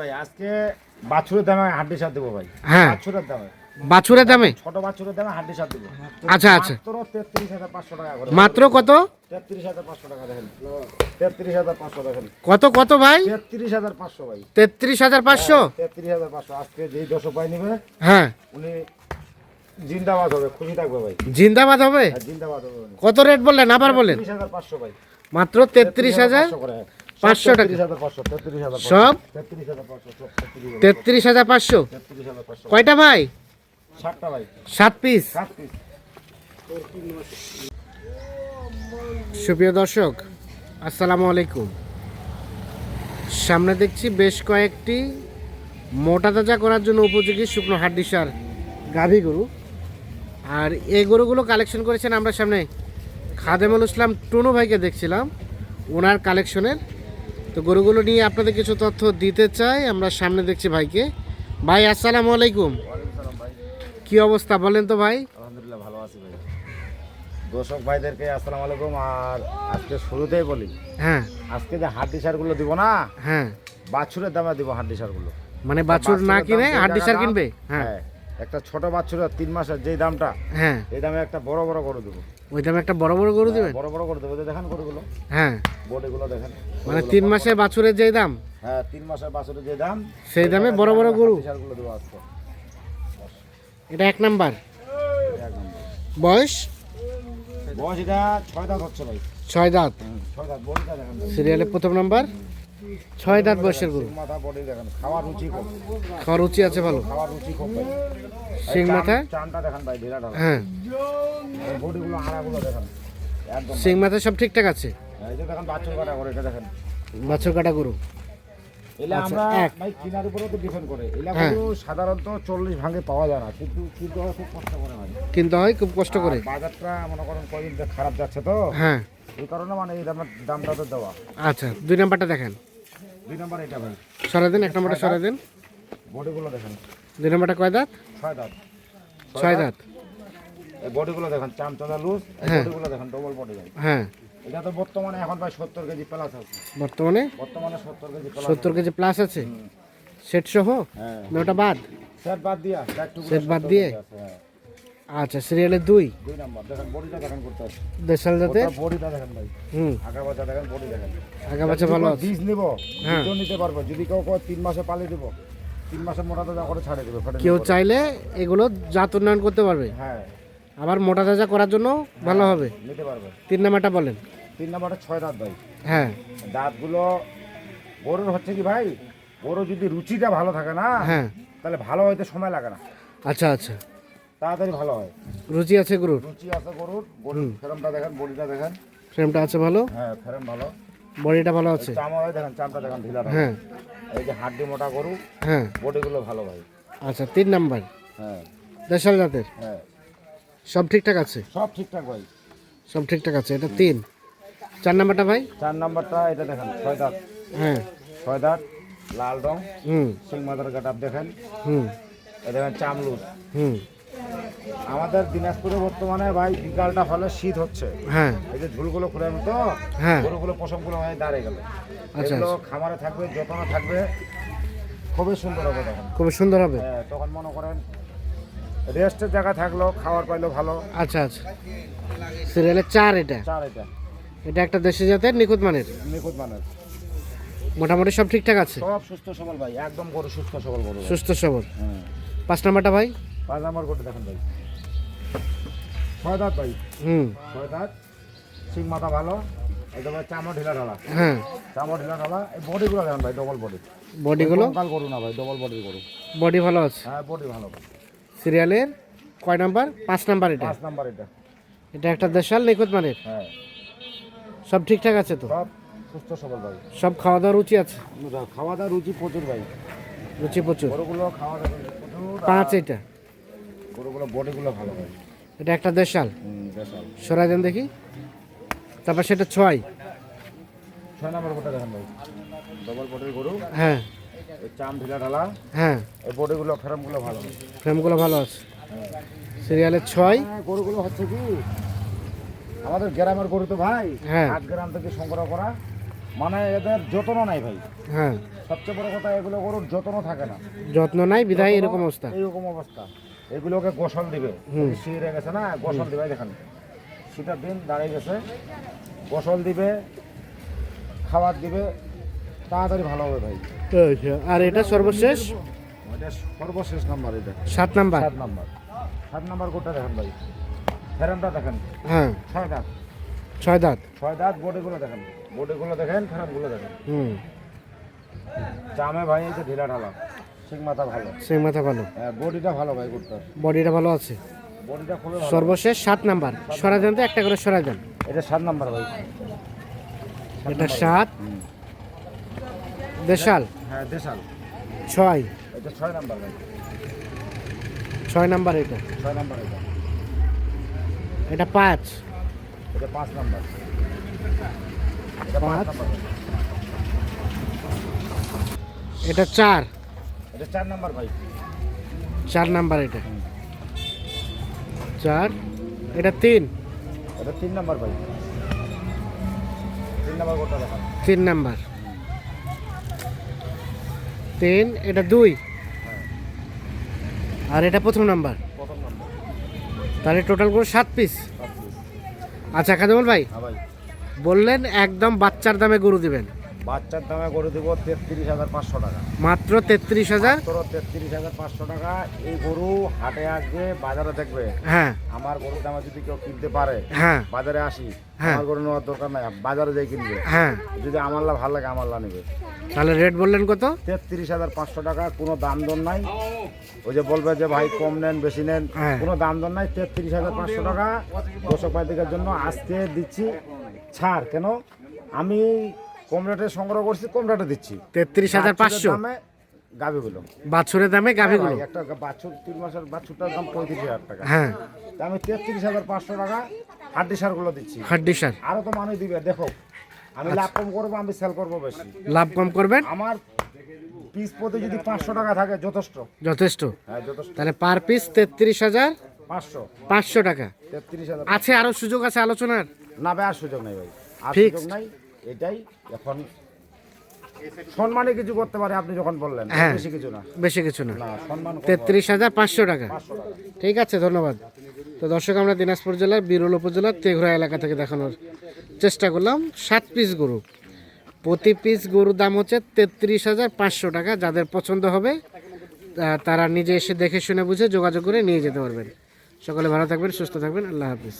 ভাই আজকে বাছুরের দামে হাড্ডি সার দেবো ভাই। হ্যাঁ বাছুরের দামে, বাছুরের দামে। ছোট বাছুরের দামে হাড্ডি সার দেবো আচ্ছা আচ্ছা, মাত্র 33,500 টাকা করে। মাত্র কত? 33,500 টাকা দেখেন, 33,500 দেখেন। কত কত ভাই? 33,500 ভাই। 33,500। 33,500 আজকে যেই 10 পাই নিবে হ্যাঁ, উনি জিন্দাবাদ হবে, খুশি থাকবে ভাই। জিন্দাবাদ হবে। হ্যাঁ, জিন্দাবাদ হবে উনি। কত রেট বললেন আবার বলেন? 33,500 ভাই। মাত্র 33,500 টাকা। 33,500 33,500 সব 33,500 সব 33,500। 33,500 কয়টা ভাই? 60টা ভাই, 7 পিস। 7 পিস। সুপ্রিয় দর্শক, আসসালামু আলাইকুম। সামনে দেখছি বেশ কয়েকটি মোটা তাজা করার জন্য উপযোগী শুকনো হাড্ডি সার গাভী গরু। আর এই গরুগুলো কালেকশন করেছেন আমরা সামনে খাদেমুল ইসলাম টুনু ভাইকে দেখছিলাম ওনার কালেকশনের। তো গরুগুলো নিয়ে আপনাদের কিছু তথ্য দিতে চাই। আমরা সামনে দেখছি ভাইকে। ভাই আসসালামু আলাইকুম। ওয়ালাইকুম ভাই। কি অবস্থা বলেন তো ভাই? আলহামদুলিল্লাহ ভালো আছি ভাই। দর্শক ভাইদেরকে আসসালামু আলাইকুম। আর আজকে শুরুতেই বলি, হ্যাঁ আজকে যে হাড্ডি সারগুলো দিব না, হ্যাঁ, বাছুরের দামে দিব হাড্ডি সারগুলো। মানে বাছুর না কিনে হাড্ডি সার কিনবে? হ্যাঁ, হ্যাঁ, একটা ছোট বাছুরের 3 মাসের যেই দামটা, হ্যাঁ, এই দামে একটা বড় বড় গরু দেবো। ওই দামে একটা বড় বড় গরু দেবেন? বড় বড় গরু দেবো, দেখেন গরুগুলো, হ্যাঁ, বডিগুলো দেখেন। মানে 3 মাসের বাছুরের যেই দাম, হ্যাঁ, 3 মাসের বাছুরের যে দাম সেই দামে বড় বড় গরু। হাড্ডি সারগুলো দেবো আজকে। এটা 1 নাম্বার। এক নম্বর। বয়স বয়স এটা 6 দাঁত হচ্ছে ভাই। 6 দাঁত। 6 দাঁত, বডিটা দেখেন ভাই। সিরিয়ালে প্রথম নাম্বার, 6 দাঁত বয়সের গরু। সিং মাথা, বডি দেখেন, খাওয়ার রুচি কম। খাওয়ার রুচি আছে ভালো। খাওয়ার রুচি কম ভাই। সিং মাথা, চামটা দেখেন ভাই, ঢিলা ঢালা। হ্যাঁ, এই বডিগুলো, আড়াগুলো দেখেন একদম। সিং মাথা সব ঠিকঠাক আছে। এই যে দেখেন বাছুর কাটা করে, এটা দেখেন। বাছুর কাটা গরু। এলা আচ্ছা, আমরা এক। ভাই কিনার উপরেও তো ডিপেন্ড করে। এলা হ্যাঁ। গরু সাধারণত 40 ভাঙে পাওয়া যায় না, কিন্তু কিন্তু খুব কষ্ট করে হয়। কিনতে হয় খুব কষ্ট করে। আর বাজারটা মনে করেন কয়দিন ধরে খারাপ যাচ্ছে তো, হ্যাঁ, এই কারণে মানে এই দামটা তো দেওয়া। আচ্ছা 2 নাম্বারটা দেখেন। 2 নম্বর এটা ভাই, সরাই দেন, 1 নাম্বারটা সরাই দেন। বডিগুলো দেখেন। 2 নাম্বারটা কয় দাঁত? 6 দাঁত। 6 দাঁত। এই বডিগুলো দেখেন, চামচা লুজ। এই হ্যাঁ। বডিগুলো দেখেন, ডবল বডি ভাই। হ্যাঁ, এটা তো বর্তমানে এখন ভাই 70 কেজি প্লাস আছে। বর্তমানে বর্তমানে 70 কেজি প্লাস। 70 কেজি প্লাস আছে। সেট সহ হ্যাঁ, না ওটা বাদ? সেট বাদ দিয়া, সেট বাদ দিয়ে? আচ্ছা, সিরিয়ালে 2 2 নাম্বার দেখেন, বডিটা দেখেন করতে আছে। দেশাল জাতে। বডিটা দেখেন ভাই, হুম, আগা বাচ্চা দেখেন, বডি দেখেন। আগা বাচ্চা ভালো আছে। বীজ নিব, হ্যাঁ। বীজও নিতে পারবে। যদি কেউ কয় 3 মাসে পালিয়ে দেব, 3 মাসে মোটা তাজা করে ছাড়ে দেবে। কেউ চাইলে এগুলো জাত উন্নয়ন করতে পারবে, হ্যাঁ, আবার মোটা তাজা করার জন্য ভালো হবে। নিতে পারবে। 3 নাম্বারটা বলেন। 3 নাম্বারটা 6 দাঁত ভাই। হ্যাঁ, দাঁতগুলো গরুর হচ্ছে কি ভাই, গরু যদি রুচিটা ভালো থাকে না, হ্যাঁ, তাহলে ভালো হইতে সময় লাগে না, আচ্ছা আচ্ছা, তাড়াতাড়ি ভালো হয়। রুচি আছে গরুর। রুচি আছে গরুর। গরুর ফ্রেমটা দেখেন, বডিটা দেখেন। ফ্রেমটা আছে ভালো, হ্যাঁ, ফ্রেম ভালো, বডিটা ভালো আছে। চামড়া দেখেন, চামটা দেখেন ঢিলা ঢালা। হ্যাঁ, এই যে হাড্ডি মোটা গরু, হ্যাঁ, বডিগুলো ভালো ভাই। আচ্ছা 3 নাম্বার, হ্যাঁ, দেশাল জাতের। হ্যাঁ, সব ঠিকঠাক আছে? সব ঠিকঠাক ভাই। সব ঠিকঠাক আছে। এটা 3। 4 নাম্বারটা ভাই? 4 নাম্বারটা এটা দেখেন, 6 দাঁত। হ্যাঁ, 6 দাঁত, লাল রং, হুম, সিং মাথার কাটাপ দেখেন। হুম, এই দেখেন চামলুস। হুম, আমাদের দিনাজপুরে বর্তমানে ভাই বিকালটা হলে শীত হচ্ছে। হ্যাঁ, এই যে ঝুলগুলো খুলে মতো, হ্যাঁ, গরুগুলো পশমগুলো হয়ে দাঁড়িয়ে গেল। আচ্ছা, এগুলো খামারে থাকবে, যত্ন থাকবে, খুবই সুন্দর হবে তখন। খুব সুন্দর হবে। হ্যাঁ, তখন মনে করেন রেস্টের জায়গা থাকলো, খাওয়ার পাইলো ভালো। আচ্ছা আচ্ছা, সিরিয়ালে 4 এটা। 4 এটা এটা একটা দেশি জাতের নিখুঁত মানের। নিখুঁত মানের। মোটামুটি সব ঠিকঠাক আছে। সব সুস্থ সবল ভাই, একদম গরু সুস্থ সবল গরু ভাই। সুস্থ সবল। হ্যাঁ, 5 নাম্বারটা ভাই? 5 নাম্বার গরুটা দেখেন ভাই, 6 দাঁত ভাই। হুম, 6 দাঁত, সিং মাথা ভালো। এই ভাই চামড়া ঢিলা ঢালা, হ্যাঁ, চামড়া ঢিলা ঢালা। এই বডিগুলো দেখেন ভাই, ডবল বডি। বডিগুলো কাল গরু না ভাই, ডবল বডির গরু। বডি ভালো আছে। হ্যাঁ, বডি ভালো। সিরিয়ালের কয় নাম্বার? 5 নাম্বার এটা। 5 নাম্বার এটা। এটা একটা দেশাল নিখুঁত মানের। হ্যাঁ, সব ঠিকঠাক আছে তো? সব সুস্থ সবল ভাই। সব খাওয়া দাওয়া রুচি আছে? খাওয়া দাওয়া রুচি প্রচুর ভাই। রুচি প্রচুর। গরুগুলো খাওয়া দাওয়া প্রচুর। 5 এটা। গরুগুলো বডিগুলো ভালো ভাই। এটা একটা দেশাল। দেশাল। সরাই দেন দেখি। তারপর সেটা 6। 6 নাম্বার গরুটা দেখেন ভাই, ডবল বডির গরু। হ্যাঁ, এই চাম ঢিলা ঢালা। হ্যাঁ, এই বডিগুলো ফ্রেমগুলো ভালো। ফ্রেমগুলো ভালো আছে। সিরিয়ালে 6। গরুগুলো হচ্ছে কি, আমাদের গ্রামের গরু তো ভাই, হ্যাঁ, 8 গ্রাম থেকে সংগ্রহ করা, মানে এদের যত্ন নাই ভাই। হ্যাঁ, সবচেয়ে বড় কথা এগুলো গরুর যত্ন থাকে না, যত্ন নাই বিধায় এরকম অবস্থা। এইরকম অবস্থা। এগুলোকে গোসল দিবে, হুম। শিরে গেছে না, গোসল দিবে, দেখেন শীতের দিন দাঁড়িয়ে গেছে, গোসল দিবে, খাবার দিবে, তাড়াতাড়ি ভালো হবে ভাই। আচ্ছা, আর এটা সর্বশেষ এটা সর্বশেষ নাম্বার, এটা 7 নাম্বার। 7 নাম্বার গোটা দেখেন ভাই, ফেরানটা দেখেন, হ্যাঁ 6 দাঁত, 6 দাঁত। 6 দাঁত, বডিগুলো দেখেন, বডিগুলো দেখেন, ফেরানগুলো দেখেন। হুম, চামে ভাই এই যে ঢিলা ঢালা, সিং মাথা ভালো, সেই মাথা ভালো, বডিটা ভালো ভাই গোটার, বডিটা ভালো আছে। বডিটা খুবই ভালো। সর্বশেষ 7 নাম্বার। সরাই দেন তো, একটা করে সরাই দেন। এটা 7 নাম্বার ভাই, এটা 7 দেশাল, হ্যাঁ দেশাল। 6, এটা 6 নাম্বার ভাই, 6 নাম্বার এটা। 6 নাম্বার এটা। এটা 5, এটা 5 নাম্বার, এটা 5 পাঁচ। নাম্বার ভাই। এটা 4, এটা 4 নাম্বার ভাই, 4 নাম্বার এটা 4। এটা 3, এটা 3 নাম্বার ভাই, 3 নাম্বার গোটা দেখান। 3 নাম্বার 3। এটা 2, আর এটা প্রথম নাম্বার। প্রথম নাম্বার, তাহলে টোটাল করে 7 পিস। 7 পিস। আচ্ছা কাদেমল ভাই, হ্যাঁ ভাই, বললেন একদম বাচ্চার দামে গরু দিবেন, বাচ্চার দামে করে দেবো 33,500 টাকা, মাত্র 33,000। তোর 33,500 টাকা। এই গরু হাটে আসবে, বাজারে দেখবে, হ্যাঁ আমার গরুর দামে যদি কেউ কিনতে পারে, হ্যাঁ বাজারে আসি, হ্যাঁ। আমার গরু নেওয়ার দরকার নাই, বাজারে যাই কিনবে। হ্যাঁ, যদি আমারলা ভালো লাগে আমারলা নেবে। তাহলে রেট বললেন কত? 33,500 টাকা, কোনো দাম দর নাই। ওই যে বলবে যে ভাই কম নেন বেশি নেন, হ্যাঁ। কোনো দাম দর নাই। 33,500 টাকা দর্শক ভাইদের জন্য আজকে দিচ্ছি ছাড়। কেন আমি কম রেটে সংগ্রহ করছি, কম রেটে দিচ্ছি। 33,500 দামে গাভিগুলো, বাছুরের দামে গাভিগুলো। একটা বাছুর 3 মাসের বাছুরটার দাম 35,000 টাকা। হ্যাঁ, তা আমি 33,500 টাকা হাড্ডি সারগুলো দিচ্ছি। হাড্ডি সার। আরো তো মানুষ দিবে, দেখো আমি লাভ কম করবো, আমি সেল করবো বেশি। লাভ কম করবেন, আমার পিস প্রতি যদি 500 টাকা থাকে যথেষ্ট। যথেষ্ট। হ্যাঁ যথেষ্ট। তাহলে পার পিস 33,500 টাকা। 33,000 আছে আরো সুযোগ আছে আলোচনার? না ভাই, আর সুযোগ নাই ভাই, আর Fixed. সুযোগ নাই। এটাই এখন সম্মানে কিছু করতে পারে আপনি যখন বললেন, হ্যাঁ। বেশি কিছু না। বেশি কিছু না, না সম্মান করবো। 33,500 টাকা। 500 টাকা। ঠিক আছে, ধন্যবাদ। তো দর্শক, আমরা দিনাজপুর জেলার বিরল উপজেলার তেঘরা এলাকা থেকে দেখানোর চেষ্টা করলাম 7 পিস গরু। প্রতি পিস গরুর দাম হচ্ছে 33,500 টাকা। যাদের পছন্দ হবে তারা নিজে এসে দেখে শুনে বুঝে যোগাযোগ করে নিয়ে যেতে পারবেন। সকলে ভালো থাকবেন, সুস্থ থাকবেন, আল্লাহ হাফিজ।